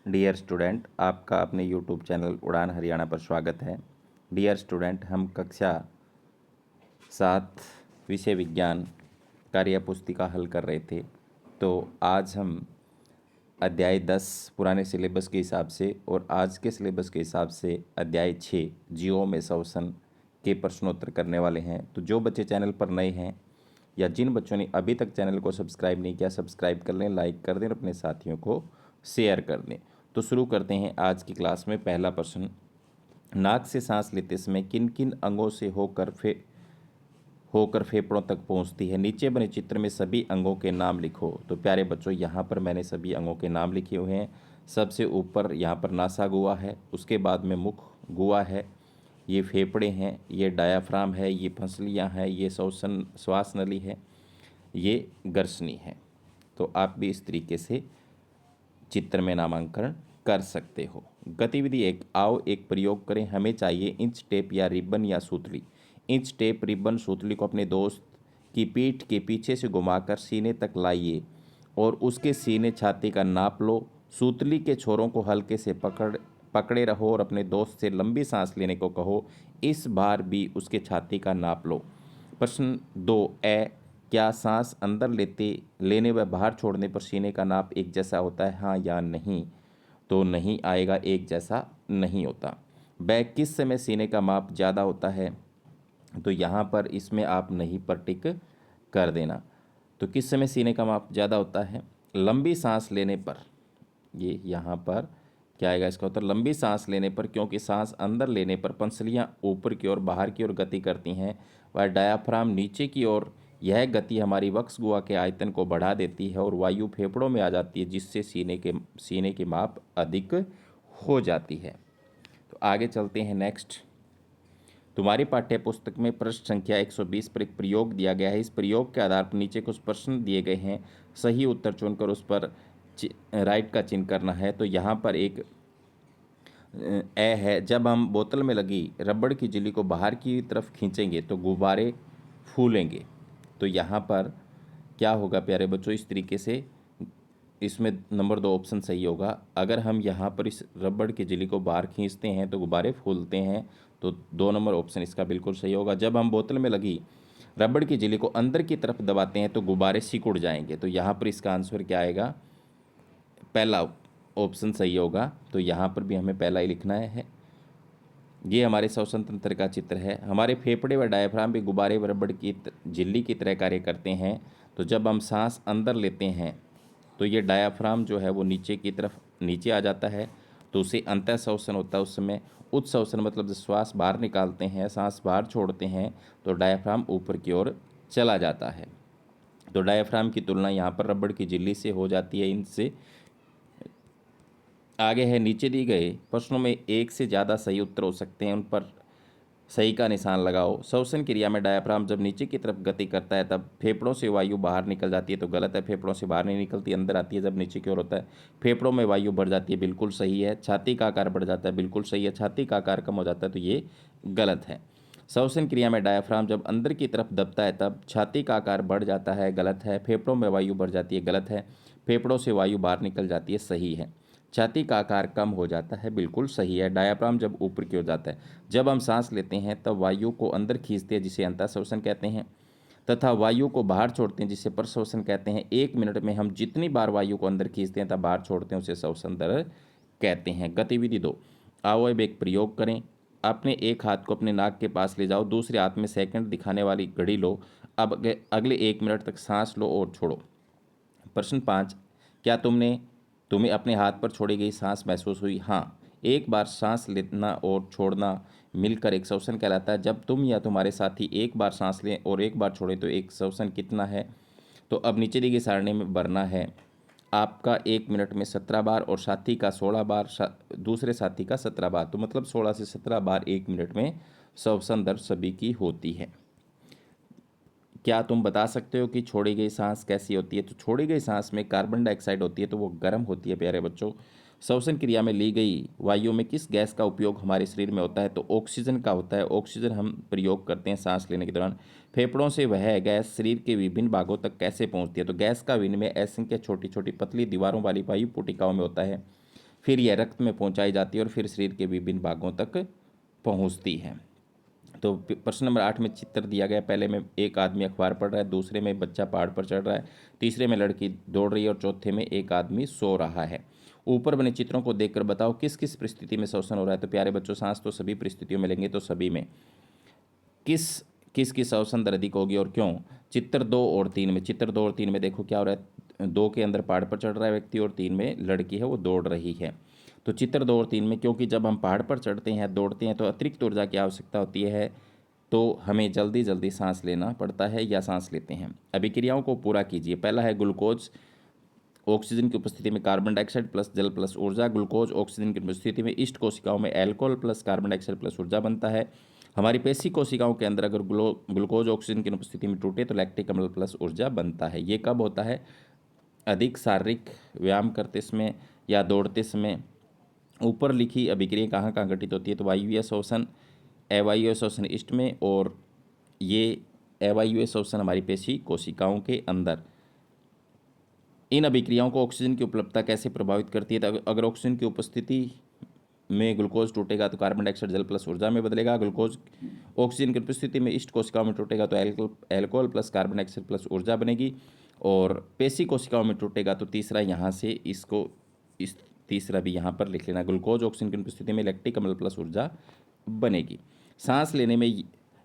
Dear student, आपका अपने YouTube channel उड़ान हरियाणा पर स्वागत है। डियर स्टूडेंट, हम कक्षा 7 विषय विज्ञान कार्य पुस्तिका हल कर रहे थे। तो आज हम अध्याय 10 पुराने सिलेबस के हिसाब से और आज के सिलेबस के हिसाब से अध्याय 6 जीवों में श्वसन के प्रश्नोत्तर करने वाले हैं। तो जो बच्चे चैनल पर नए हैं या जिन बच्चों ने अभी तक चैनल को सब्सक्राइब नहीं किया, सब्सक्राइब कर लें, लाइक कर दें और अपने साथियों को शेयर कर दें। तो शुरू करते हैं आज की क्लास में। पहला प्रश्न, नाक से सांस लेते समय किन किन अंगों से होकर फेफड़ों तक पहुंचती है? नीचे बने चित्र में सभी अंगों के नाम लिखो। तो प्यारे बच्चों, यहाँ पर मैंने सभी अंगों के नाम लिखे हुए हैं। सबसे ऊपर यहाँ पर नासा गुहा है, उसके बाद में मुख गुहा है, ये फेफड़े हैं, ये डायाफ्राम है, ये फंसलियाँ हैं, ये श्वास नली है, ये गर्सनी है। तो आप भी इस तरीके से चित्र में नामांकन कर सकते हो। गतिविधि 1, आओ एक प्रयोग करें। हमें चाहिए इंच टेप या रिबन या सूतली। इंच टेप, रिबन, सूतली को अपने दोस्त की पीठ के पीछे से घुमाकर सीने तक लाइए और उसके सीने छाती का नाप लो। सूतली के छोरों को हल्के से पकड़े रहो और अपने दोस्त से लंबी सांस लेने को कहो। इस बार भी उसके छाती का नाप लो। प्रश्न 2 ए, क्या सांस अंदर लेने व बाहर छोड़ने पर सीने का नाप एक जैसा होता है, हाँ या नहीं? तो नहीं आएगा, एक जैसा नहीं होता। ब, किस समय सीने का माप ज़्यादा होता है? तो यहाँ पर इसमें आप नहीं पर टिक कर देना। तो किस समय सीने का माप ज़्यादा होता है? लंबी सांस लेने पर। ये यहाँ पर क्या आएगा इसका उत्तर? लंबी सांस लेने पर, क्योंकि सांस अंदर लेने पर पंसलियाँ ऊपर की ओर, बाहर की ओर गति करती हैं वह डायाफ्राम नीचे की ओर। यह गति हमारी वक्ष गुहा के आयतन को बढ़ा देती है और वायु फेफड़ों में आ जाती है, जिससे सीने की माप अधिक हो जाती है। तो आगे चलते हैं। नेक्स्ट, तुम्हारी पाठ्य पुस्तक में प्रश्न संख्या 120 पर एक प्रयोग दिया गया है। इस प्रयोग के आधार पर नीचे कुछ प्रश्न दिए गए हैं, सही उत्तर चुनकर उस पर राइट का चिन्ह करना है। तो यहाँ पर एक ए है, जब हम बोतल में लगी रबड़ की झिल्ली को बाहर की तरफ खींचेंगे तो गुब्बारे फूलेंगे। तो यहाँ पर क्या होगा प्यारे बच्चों? इस तरीके से इसमें नंबर 2 ऑप्शन सही होगा। अगर हम यहाँ पर इस रबड़ की झिल्ली को बाहर खींचते हैं तो गुब्बारे फूलते हैं, तो 2 नंबर ऑप्शन इसका बिल्कुल सही होगा। जब हम बोतल में लगी रबड़ की झिल्ली को अंदर की तरफ दबाते हैं तो गुब्बारे सिकुड़ जाएंगे। तो यहाँ पर इसका आंसर क्या आएगा? पहला ऑप्शन सही होगा। तो यहाँ पर भी हमें पहला ही लिखना है। ये हमारे श्वसन तंत्र का चित्र है। हमारे फेफड़े व डायफ्राम भी गुब्बारे व रबड़ की झिल्ली की तरह कार्य करते हैं। तो जब हम सांस अंदर लेते हैं तो ये डायाफ्राम जो है वो नीचे की तरफ नीचे आ जाता है, तो उसे अंतः श्वसन होता है। उस समय उच्छ्वसन मतलब जब श्वास बाहर निकालते हैं, सांस बाहर छोड़ते हैं, तो डायाफ्राम ऊपर की ओर चला जाता है। तो डायाफ्राम की तुलना यहाँ पर रबड़ की झिल्ली से हो जाती है। इनसे आगे है, नीचे दिए गए प्रश्नों में एक से ज़्यादा सही उत्तर हो सकते हैं, उन पर सही का निशान लगाओ। श्वसन क्रिया में डायाफ्राम जब नीचे की तरफ गति करता है तब फेफड़ों से वायु बाहर निकल जाती है, तो गलत है। फेफड़ों से बाहर नहीं निकलती, अंदर आती है जब नीचे की ओर होता है। फेफड़ों में वायु बढ़ जाती है, बिल्कुल सही है। छाती का आकार बढ़ जाता है, बिल्कुल सही है। छाती का आकार कम हो जाता है, तो ये गलत है। श्वसन क्रिया में डायाफ्राम जब अंदर की तरफ दबता है तब छाती का आकार बढ़ जाता है, गलत है। फेफड़ों में वायु बढ़ जाती है, गलत है। फेफड़ों से वायु बाहर निकल जाती है, सही है। छाती का आकार कम हो जाता है, बिल्कुल सही है। डायाफ्राम जब ऊपर की ओर जाता है, जब हम सांस लेते हैं तब वायु को अंदर खींचते हैं, जिसे अंतःश्वसन कहते हैं, तथा वायु को बाहर छोड़ते हैं, जिसे परश्वसन कहते हैं। 1 मिनट में हम जितनी बार वायु को अंदर खींचते हैं तब बाहर छोड़ते हैं, उसे श्वसन दर कहते हैं। गतिविधि 2, आओ अब एक प्रयोग करें। अपने एक हाथ को अपने नाक के पास ले जाओ, दूसरे हाथ में सेकंड दिखाने वाली घड़ी लो। अब अगले 1 मिनट तक सांस लो और छोड़ो। प्रश्न 5, क्या तुम्हें अपने हाथ पर छोड़ी गई सांस महसूस हुई? हाँ। एक बार सांस लेना और छोड़ना मिलकर एक श्वसन कहलाता है। जब तुम या तुम्हारे साथी एक बार सांस लें और एक बार छोड़ें तो एक श्वसन कितना है? तो अब नीचे दी गई सारणी में भरना है। आपका 1 मिनट में 17 बार और साथी का 16 बार, दूसरे साथी का 17 बार, तो मतलब 16 से 17 बार 1 मिनट में श्वसन दर सभी की होती है। क्या तुम बता सकते हो कि छोड़ी गई सांस कैसी होती है? तो छोड़ी गई सांस में कार्बन डाइऑक्साइड होती है, तो वो गर्म होती है प्यारे बच्चों। श्वसन क्रिया में ली गई वायु में किस गैस का उपयोग हमारे शरीर में होता है? तो ऑक्सीजन का होता है। ऑक्सीजन हम प्रयोग करते हैं सांस लेने के दौरान। फेफड़ों से वह गैस शरीर के विभिन्न भागों तक कैसे पहुंचती है? तो गैस का विनिमय असंख्य छोटी छोटी पतली दीवारों वाली वायु पुटिकाओं में होता है। फिर यह रक्त में पहुंचाई जाती है और फिर शरीर के विभिन्न भागों तक पहुंचती है। तो प्रश्न नंबर 8 में चित्र दिया गया, पहले में एक आदमी अखबार पढ़ रहा है, दूसरे में बच्चा पहाड़ पर चढ़ रहा है, तीसरे में लड़की दौड़ रही है और चौथे में एक आदमी सो रहा है। ऊपर बने चित्रों को देखकर बताओ किस किस परिस्थिति में श्वसन हो रहा है। तो प्यारे बच्चों, सांस तो सभी परिस्थितियों में लेंगे, तो सभी में किस किस की श्वसन दर अधिक होगी और क्यों। चित्र 2 और 3 में, चित्र 2 और 3 में देखो क्या हो रहा है। 2 के अंदर पहाड़ पर चढ़ रहा है व्यक्ति और 3 में लड़की है वो दौड़ रही है। तो चित्र 2 और 3 में, क्योंकि जब हम पहाड़ पर चढ़ते हैं दौड़ते हैं तो अतिरिक्त ऊर्जा की आवश्यकता होती है, तो हमें जल्दी जल्दी सांस लेना पड़ता है या सांस लेते हैं। अभिक्रियाओं को पूरा कीजिए। पहला है ग्लूकोज ऑक्सीजन की उपस्थिति में कार्बन डाइऑक्साइड प्लस जल प्लस ऊर्जा। ग्लूकोज ऑक्सीजन की उपस्थिति में इष्ट कोशिकाओं में alcohol plus carbon dioxide plus ऊर्जा बनता है। हमारी पेशी कोशिकाओं के अंदर अगर ग्लूकोज ऑक्सीजन की उपस्थिति में टूटे तो लैक्टिक अम्ल प्लस ऊर्जा बनता है। ये कब होता है? अधिक शारीरिक व्यायाम करते समय या दौड़ते समय। ऊपर लिखी अभिक्रिया कहाँ कहाँ घटित होती है? तो वायवीय श्वसन, अवायवीय श्वसन इष्ट में, और ये अवायवीय श्वसन हमारी पेशी कोशिकाओं के अंदर। इन अभिक्रियाओं को ऑक्सीजन की उपलब्धता कैसे प्रभावित करती है? तो अगर ऑक्सीजन की उपस्थिति में ग्लूकोज टूटेगा तो कार्बन डाइऑक्साइड जल प्लस ऊर्जा में बदलेगा। ग्लूकोज ऑक्सीजन की उपस्थिति में इष्ट कोशिकाओं में टूटेगा तो alcohol plus carbon dioxide plus ऊर्जा बनेगी। और पेशी कोशिकाओं में टूटेगा तो तीसरा यहाँ से इसको इस तीसरा भी यहाँ पर लिख लेना, ग्लूकोज ऑक्सीजन की उपस्थिति में लैक्टिक अम्ल प्लस ऊर्जा बनेगी। सांस लेने में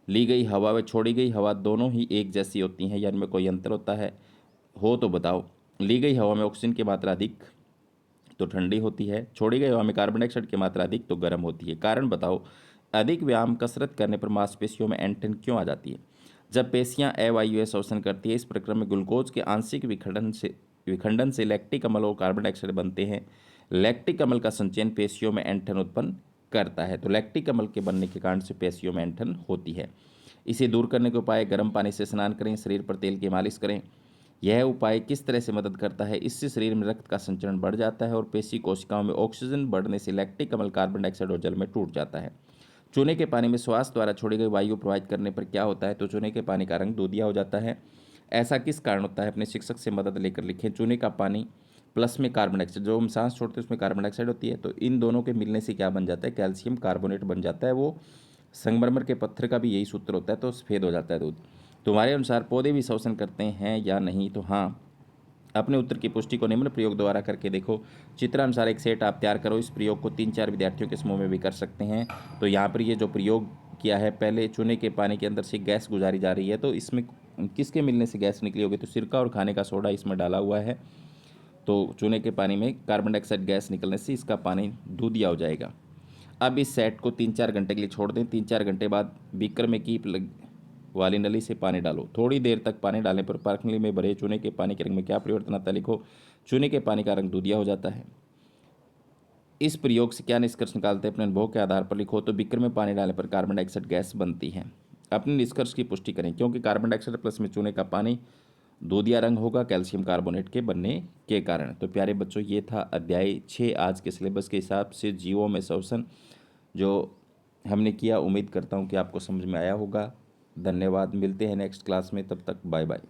ली गई हवा व छोड़ी गई हवा दोनों ही एक जैसी होती हैं या इनमें कोई अंतर होता है? हो तो बताओ। ली गई हवा में ऑक्सीजन की मात्रा अधिक तो ठंडी होती है, छोड़ी गई हवा में कार्बन डाइऑक्साइड की मात्रा अधिक तो गर्म होती है। कारण बताओ। अधिक व्यायाम कसरत करने पर मांसपेशियों में ऐंठन क्यों आ जाती है? जब पेशियां अवायवीय श्वसन करती है इस प्रक्रिया में ग्लूकोज के आंशिक विखंडन से लैक्टिक अम्ल और कार्बन डाइऑक्साइड बनते हैं। लैक्टिक अम्ल का संचयन पेशियों में ऐंठन उत्पन्न करता है। तो लैक्टिक अम्ल के बनने के कारण से पेशियों में ऐंठन होती है। इसे दूर करने के उपाय, गर्म पानी से स्नान करें, शरीर पर तेल की मालिश करें। यह उपाय किस तरह से मदद करता है? इससे शरीर में रक्त का संचरण बढ़ जाता है और पेशी कोशिकाओं में ऑक्सीजन बढ़ने से लैक्टिक अम्ल कार्बन डाइऑक्साइड और जल में टूट जाता है। चूने के पानी में श्वास द्वारा छोड़ी गई वायु प्रवाहित करने पर क्या होता है? तो चूने के पानी का रंग दूधिया हो जाता है। ऐसा किस कारण होता है? अपने शिक्षक से मदद लेकर लिखें। चूने का पानी प्लस में कार्बन डाइऑक्साइड, जो हम सांस छोड़ते हैं उसमें कार्बन डाइऑक्साइड होती है, तो इन दोनों के मिलने से क्या बन जाता है? कैल्शियम कार्बोनेट बन जाता है। वो संगमरमर के पत्थर का भी यही सूत्र होता है, तो सफ़ेद हो जाता है दूध। तुम्हारे अनुसार पौधे भी श्वसन करते हैं या नहीं? तो हाँ। अपने उत्तर की पुष्टि को निम्न प्रयोग द्वारा करके देखो। चित्रानुसार एक सेट आप तैयार करो। इस प्रयोग को 3-4 विद्यार्थियों के समूह में भी कर सकते हैं। तो यहाँ पर ये जो प्रयोग किया है, पहले चूने के पानी के अंदर से गैस गुजारी जा रही है, तो इसमें किसके मिलने से गैस निकली होगी? तो सिरका और खाने का सोडा इसमें डाला हुआ है, तो चूने के पानी में कार्बन डाइऑक्साइड गैस निकलने से इसका पानी दूधिया हो जाएगा। अब इस सेट को 3-4 घंटे के लिए छोड़ दें। 3-4 घंटे बाद बीकर में कीप वाली नली से पानी डालो। थोड़ी देर तक पानी डालने पर पार्क में भरे चूने के पानी के रंग में क्या परिवर्तन आता है? लिखो। चूने के पानी का रंग दूधिया हो जाता है। इस प्रयोग से क्या निष्कर्ष निकालते हैं? अपने अनुभव के आधार पर लिखो। तो बीकर में पानी डालने पर कार्बन डाइऑक्साइड गैस बनती है। अपने निष्कर्ष की पुष्टि करें। क्योंकि कार्बन डाइऑक्साइड प्लस में चूने का पानी दूधिया रंग होगा कैल्शियम कार्बोनेट के बनने के कारण। तो प्यारे बच्चों, ये था अध्याय 6 आज के सिलेबस के हिसाब से, जीवों में श्वसन जो हमने किया। उम्मीद करता हूँ कि आपको समझ में आया होगा। धन्यवाद। मिलते हैं नेक्स्ट क्लास में, तब तक बाय बाय।